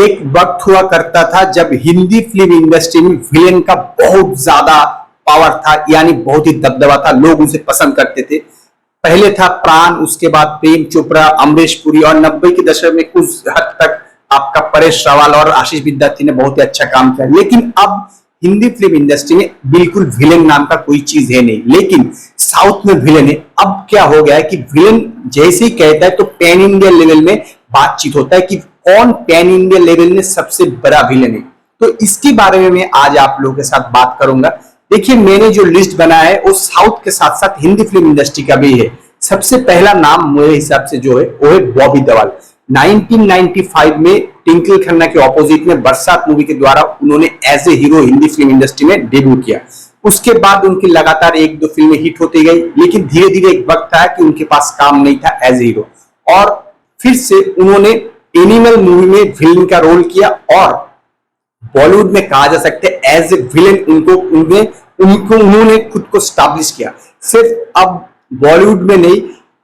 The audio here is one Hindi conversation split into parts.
एक वक्त हुआ करता था जब हिंदी फिल्म इंडस्ट्री में विलेन का बहुत ज्यादा पावर था, यानी बहुत ही दबदबा था, लोग उसे पसंद करते थे। पहले था प्राण, उसके बाद प्रेम चोपड़ा, अमरीश पुरी, और 90 के दशक में कुछ हद तक आपका परेश रावल और आशीष विद्यार्थी ने बहुत ही अच्छा काम किया। लेकिन अब हिंदी फिल्म इंडस्ट्री में बिल्कुल विलेन नाम का कोई चीज है नहीं, लेकिन साउथ में विलेन है। अब क्या हो गया है कि विलेन जैसे ही कहता है तो पैन इंडिया लेवल में बातचीत होता है कि कौन पैन इंडिया लेवल में सबसे बड़ा विलेन है। तो इसके बारे में मैं आज आप लोगों के साथ बात करूंगा। देखिए, मैंने जो लिस्ट बनाया है वो साउथ के साथ साथ हिंदी फिल्म इंडस्ट्री का भी है। सबसे पहला नाम मेरे हिसाब से जो है वो है बॉबी देओल। 1995 में ट्विंकल खन्ना के ऑपोजिट में बरसात मूवी के द्वारा उन्होंने as a hero Hindi film industry में डेब्यू किया। उसके बाद उनकी लगातार एक दो फिल्में हिट होती गई, लेकिन धीरे धीरे एक वक्त आया कि उनके पास काम नहीं था एज ए हीरो, और फिर से उन्होंने एनिमल मूवी में विलेन का रोल किया, और बॉलीवुड में कहा जा सकता है एज ए विलेन उन्होंने खुद को स्टैब्लिश किया। सिर्फ अब बॉलीवुड में नहीं,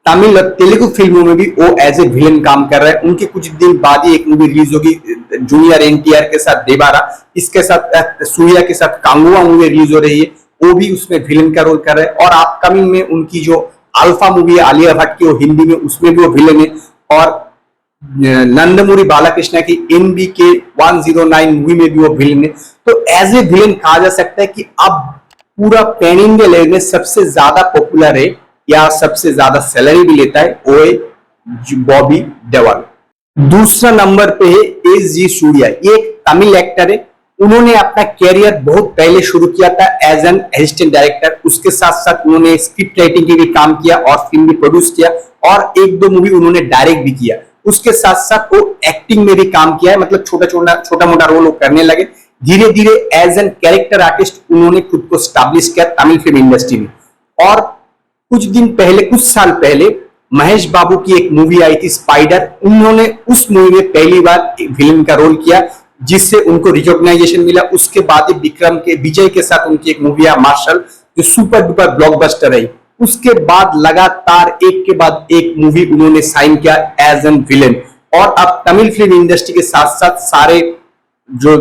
तमिल और तेलुगु फिल्मों में भी वो एज ए विलेन काम कर रहे हैं। उनके कुछ दिन बाद ही एक मूवी रिलीज होगी जूनियर एनटीआर के साथ देबारा, इसके साथ सूर्या के साथ कांगुआ मूवी रिलीज हो रही है, वो भी उसमें विलेन का रोल कर रहे हैं। और अपकमिंग में उनकी जो अल्फा मूवी है आलिया भट्ट की, वो हिंदी में, उसमें भी वो विलेन है। और नंदमूरी बालाकृष्ण की NBK 109 मूवी में भी वो विलेन है। तो एज ए विलेन कहा जा सकता है कि अब पूरा पैन इंडिया लेवल में सबसे ज्यादा पॉपुलर है या सबसे ज्यादा सैलरी भी लेता है वो है बॉबी देओल। दूसरा नंबर पे है SG सूर्या। ये एक तमिल एक्टर है। उन्होंने अपना कैरियर बहुत पहले शुरू किया था एज एन असिस्टेंट डायरेक्टर। उसके साथ साथ उन्होंने स्क्रिप्ट राइटिंग की भी काम किया और फिल्म भी प्रोड्यूस किया, और एक दो मूवी उन्होंने डायरेक्ट भी किया। उसके साथ साथ वो एक्टिंग में भी काम किया है, मतलब छोटा मोटा रोल वो करने लगे। धीरे धीरे एज एन कैरेक्टर आर्टिस्ट उन्होंने खुद को स्टैब्लिश किया तमिल फिल्म इंडस्ट्री में। और कुछ साल पहले महेश बाबू की एक मूवी आई थी स्पाइडर, उन्होंने उस मूवी में पहली बार विलेन का रोल किया, जिससे उनको रिकॉग्नाइजेशन मिला। उसके बाद विजय के साथ उनकी एक मूवी है मार्शल, जो सुपर डुपर ब्लॉकबस्टर रही। उसके बाद लगातार एक के बाद एक मूवी उन्होंने साइन किया एज एन विलेन, और अब तमिल फिल्म इंडस्ट्री के साथ साथ सारे जो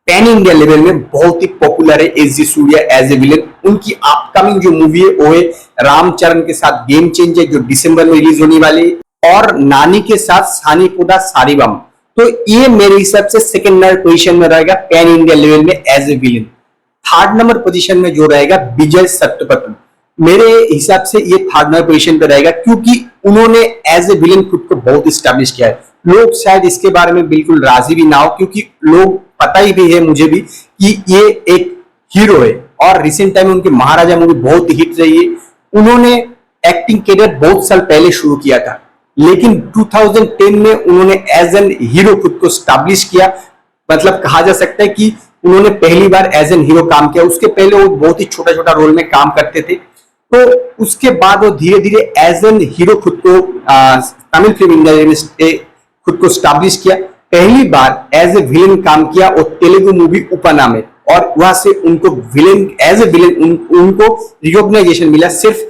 पैन इंडिया लेवल में बहुत ही पॉपुलर है SG Surya as a villain. उनकी अपकमिंग जो मूवी है वो है रामचरण के साथ गेम चेंजर, जो दिसंबर में रिलीज होने वाली है, और नानी के साथ सानी कोदा सारीबम। तो ये मेरे हिसाब से सेकंड नंबर पोजीशन में रहेगा पैन इंडिया लेवल में as a villain. Third number position में जो रहेगा विजय सेतुपति। मेरे हिसाब से ये थर्ड नंबर पोजीशन पे रहेगा, क्योंकि उन्होंने एज ए विलेन खुद को बहुत स्टैब्लिश किया है। लोग शायद इसके बारे में बिल्कुल राजी भी ना हो, क्योंकि लोग पता ही भी है मुझे भी कि ये एक हीरो है, और रिसेंट टाइम में उनकी महाराजा मूवी बहुत हिट रही है। उन्होंने एक्टिंग करियर बहुत साल पहले शुरू किया था, लेकिन 2010 में उन्होंने एज एन हीरो खुद को स्टैब्लिश किया। मतलब कहा जा सकता है कि उन्होंने पहली बार एज एन हीरो काम किया। उसके पहले वो बहुत ही छोटा छोटा रोल में काम करते थे। तो उसके बाद वो धीरे धीरे एज एन हीरो खुद को तमिल फिल्म इंडस्ट्री में खुद को स्टैब्लिश किया। पहली बार एज ए विलेन काम किया और तेलुगु मूवी उपना में, और वहां से उनको विलेन एज ए विलेन उनको रिकॉग्नाइजेशन मिला, सिर्फ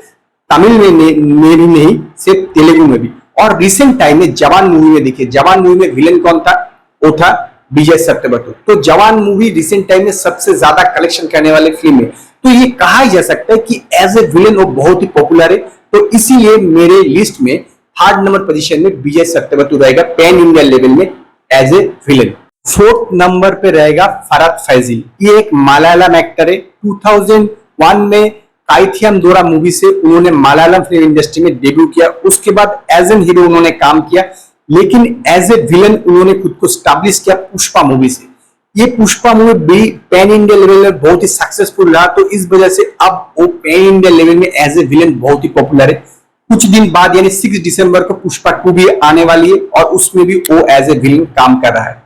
तमिल में भी नहीं, सिर्फ तेलुगु में भी। और रिसेंट टाइम में जवान मूवी में देखिए, जवान मूवी में विलेन कौन था? वो था विजय सेतुपति। तो जवान मूवी रिसेंट टाइम में सबसे ज्यादा कलेक्शन करने वाली फिल्म है। तो ये कहा जा सकता है कि एज ए विलेन वो बहुत ही पॉपुलर है। तो इसीलिए मेरे लिस्ट में थर्ड नंबर पोजीशन में विजय सेतुपति रहेगा पैन इंडिया लेवल में as a villain. Fourth number पे रहेगा फरहत फैजिल। ये एक मलयालम एक्टर है। 2001 में काइथियम दोरा मूवी से उन्होंने मलयालम फिल्म इंडस्ट्री में डेब्यू किया। उसके बाद एज एन हीरो उन्होंने काम किया, लेकिन एज ए विलेन उन्होंने खुद को स्टैब्लिश किया पुष्पा मूवी से। ये पुष्पा मूवी भी पैन इंडिया लेवल में बहुत ही सक्सेसफुल रहा, तो इस वजह से अब वो पैन इंडिया लेवल में एज ए विलेन बहुत ही पॉपुलर है। कुछ दिन बाद यानी 6 दिसंबर को पुष्पा 2 भी आने वाली है, और उसमें भी वो एज ए विलेन काम कर रहा है।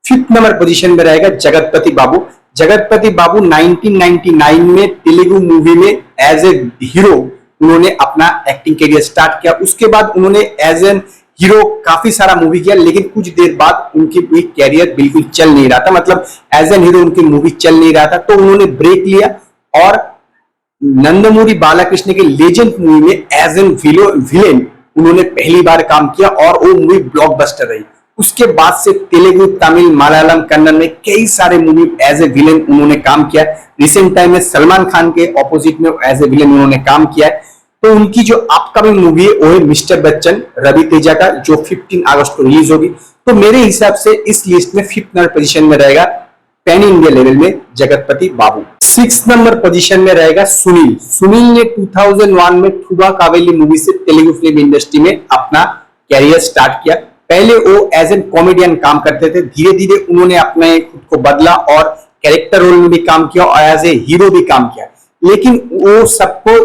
फिफ्थ नंबर पोजीशन में रहेगा जगतपति बाबू। जगतपति बाबू 1999 में तेलुगु मूवी में एज ए हीरो उन्होंने अपना एक्टिंग करियर स्टार्ट किया। उसके बाद उन्होंने एज एन हीरो काफी सारा मूवी किया, लेकिन कुछ देर बाद उनकी कैरियर बिल्कुल चल नहीं रहा था, मतलब एज एन हीरो उनकी मूवी चल नहीं रहा था। तो उन्होंने ब्रेक लिया और नंदमूरी बालाकृष्ण के लेजेंड मूवी में एज एन विलेन उन्होंने पहली बार काम किया, और वो मूवी ब्लॉकबस्टर रही। उसके बाद से तेलुगु, तमिल, मलयालम, कन्नड़ में कई सारे मूवी एज ए विलेन उन्होंने काम किया। रिसेंट टाइम में सलमान खान के ऑपोजिट में एज ए विलेन उन्होंने काम किया है। तो उनकी जो अपकमिंग मूवी है वो है मिस्टर बच्चन, रवि तेजा का, जो 15 अगस्त को रिलीज होगी। तो मेरे हिसाब से इस लिस्ट में 5th नंबर पोजीशन में रहेगा पैन इंडिया लेवल में जगतपति बाबू। 6th नंबर पोजीशन में रहेगा सुनील। सुनील ने 2001 में ठुबा कावेली मूवी से तेलुगु फिल्म इंडस्ट्री में अपना कैरियर स्टार्ट किया। पहले वो एज एन कॉमेडियन काम करते थे, धीरे धीरे उन्होंने अपने खुद को बदला और कैरेक्टर रोल में भी काम किया और एज ए हीरो भी काम किया। लेकिन वो सबको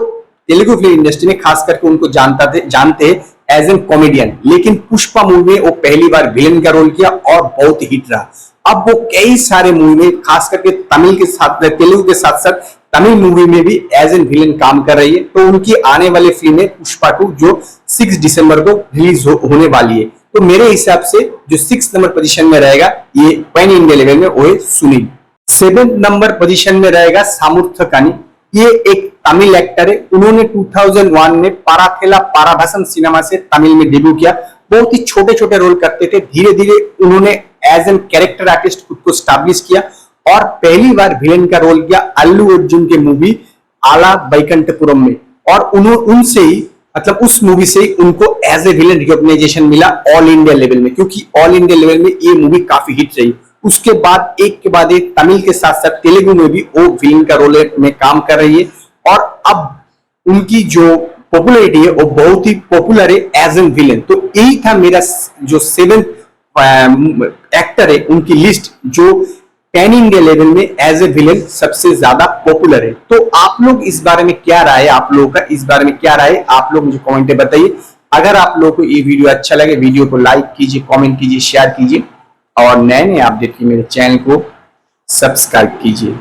तेलुगु फिल्म इंडस्ट्री में खास करके उनको जानते एज एन कॉमेडियन। लेकिन पुष्पा मूवी में वो पहली बार विलेन का रोल किया और बहुत हिट रहा। अब वो कई सारे मूवी में खास करके तमिल के साथ, तेलुगु के साथ साथ तमिल मूवी में भी एज एन विलेन काम कर रही है। तो उनकी आने वाली फिल्म है पुष्पा 2, जो 6 दिसंबर को रिलीज होने वाली है। तो मेरे हिसाब से जो 6th नंबर पोजीशन में रहेगा ये पैन इंडिया लेवल में वो है सुनील। 7th नंबर पोजीशन में रहेगा सामुर्थकानी। ये एक तमिल एक्टर है। उन्होंने 2001 में पाराथेला पाराभासम सिनेमा से तमिल में डेब्यू किया। बहुत ही छोटे छोटे रोल करते थे, धीरे धीरे उन्होंने एज एन कैरेक्टर आर्टिस्ट खुद को स्टैब्लिश किया और पहली बार विलेन का रोल किया अल्लू अर्जुन के मूवी आला बैकुंठपुरम में। और उनसे ही मतलब उस मूवी से उनको एज ए विलेन रिकॉग्नाइजेशन मिला ऑल इंडिया लेवल में, क्योंकि ऑल इंडिया लेवल में ये मूवी काफी हिट रही। उसके बाद एक के बाद एक तमिल के साथ साथ तेलुगु में भी वो विलेन का रोल में काम कर रही है। और अब उनकी जो पॉपुलैरिटी है वो बहुत ही पॉपुलर है एज एन विलेन। तो यही था मेरा जो 7th एक्टर है उनकी लिस्ट, जो पैन इंडिया लेवल में एज ए विलेन सबसे ज्यादा पॉपुलर है। तो आप लोग इस बारे में क्या राय है, आप लोगों का इस बारे में क्या राय है, आप लोग मुझे कमेंट में बताइए। अगर आप लोगों को ये वीडियो अच्छा लगे, वीडियो को लाइक कीजिए, कमेंट कीजिए, शेयर कीजिए और नए नए अपडेट के मेरे चैनल को सब्सक्राइब कीजिए।